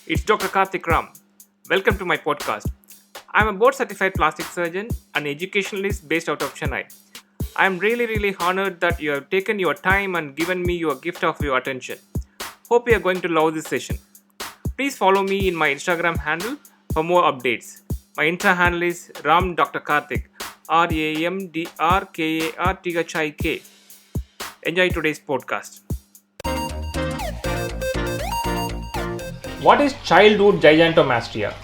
It's Dr. Karthik Ram. Welcome to my podcast. I'm a board certified plastic surgeon and educationalist based out of Chennai. I'm really honored that you have taken your time and given me your gift of your attention. Hope you are going to love this session. Please follow me in my Instagram handle for more updates. My Insta handle is Ram Dr. Karthik, RAMDRKARTHIK. Enjoy today's podcast. What is childhood gigantomastia?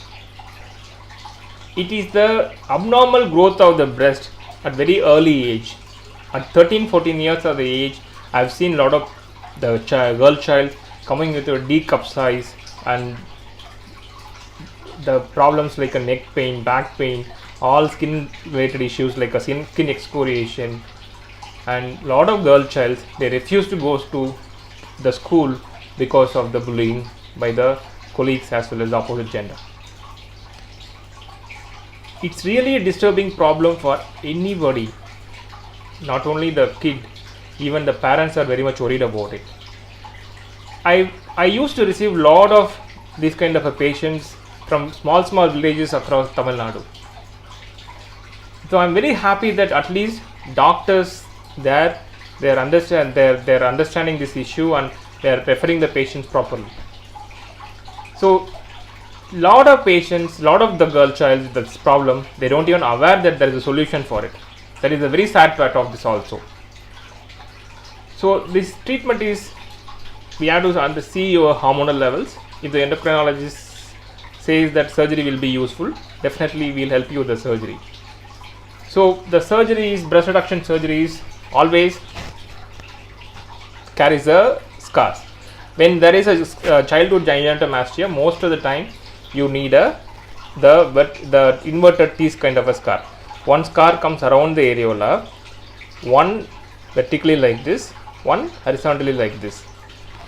It is the abnormal growth of the breast at very early age. At 13-14 years of the age, I have seen a lot of the girl child coming with a D cup size and the problems like a neck pain, back pain, all skin related issues like a skin excoriation, and lot of girl child they refuse to go to the school because of the bullying by the colleagues as well as the opposite gender. It's really a disturbing problem for anybody, not only the kid, even the parents are very much worried about it. I used to receive lot of these kind of patients from small villages across Tamil Nadu. So I'm very happy that at least doctors there they're understanding this issue and they're referring the patients properly. So lot of patients, lot of the girl child with this problem, they don't even aware that there is a solution for it. That is a very sad part of this also. So this treatment is, we have to see your hormonal levels. If the endocrinologist says that surgery will be useful, definitely we'll help you with the surgery. So the surgeries, breast reduction surgeries always carries a scars. When there is a childhood gigantomastia, most of the time you need the inverted teeth kind of a scar. One scar comes around the areola, one vertically like this, one horizontally like this.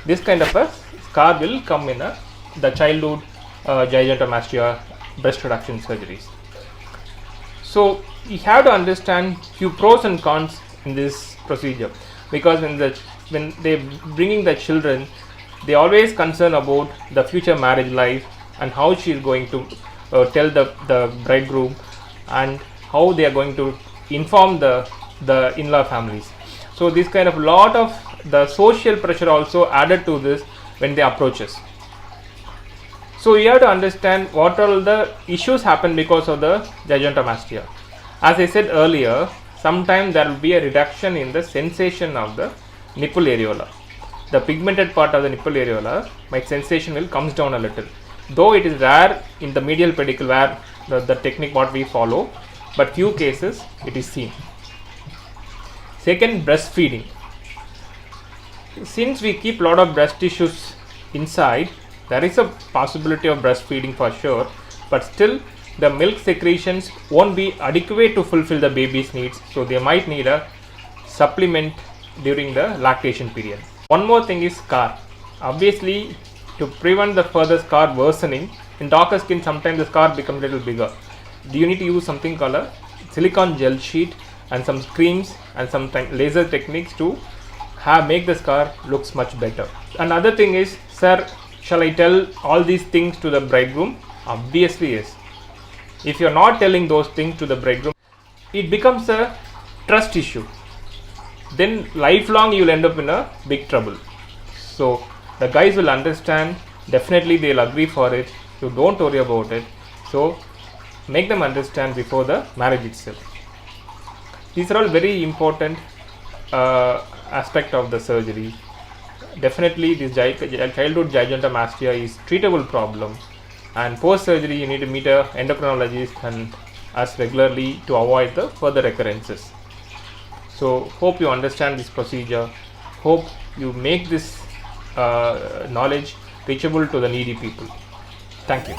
This kind of a scar will come in the childhood gigantomastia breast reduction surgeries. So you have to understand few pros and cons in this procedure, because when they bringing the children, they always concern about the future marriage life and how she is going to tell the bridegroom and how they are going to inform the in-law families. So this kind of lot of the social pressure also added to this when they approach us. So you have to understand what all the issues happen because of the gigantomastia. As I said earlier, sometimes there will be a reduction in the sensation of the nipple areola. The pigmented part of the nipple areola, my sensation will comes down a little. Though it is rare in the medial pedicle where the technique what we follow, but few cases it is seen. Second, breastfeeding. Since we keep lot of breast tissues inside, there is a possibility of breastfeeding for sure, but still the milk secretions won't be adequate to fulfill the baby's needs, so they might need a supplement during the lactation period. One more thing is scar. Obviously, to prevent the further scar worsening, in darker skin sometimes the scar becomes a little bigger. You need to use something called a silicone gel sheet and some creams and sometimes laser techniques to make the scar looks much better. Another thing is, sir, shall I tell all these things to the bridegroom? Obviously yes. If you are not telling those things to the bridegroom, it becomes a trust issue. Then lifelong you will end up in a big trouble. So the guys will understand, definitely they will agree for it. You don't worry about it. So make them understand before the marriage itself. These are all very important aspect of the surgery. Definitely this childhood gigantomastia is treatable problem, and post surgery you need to meet a endocrinologist and us regularly to avoid the further recurrences. So hope you understand this procedure. Hope you make this knowledge reachable to the needy people. Thank you.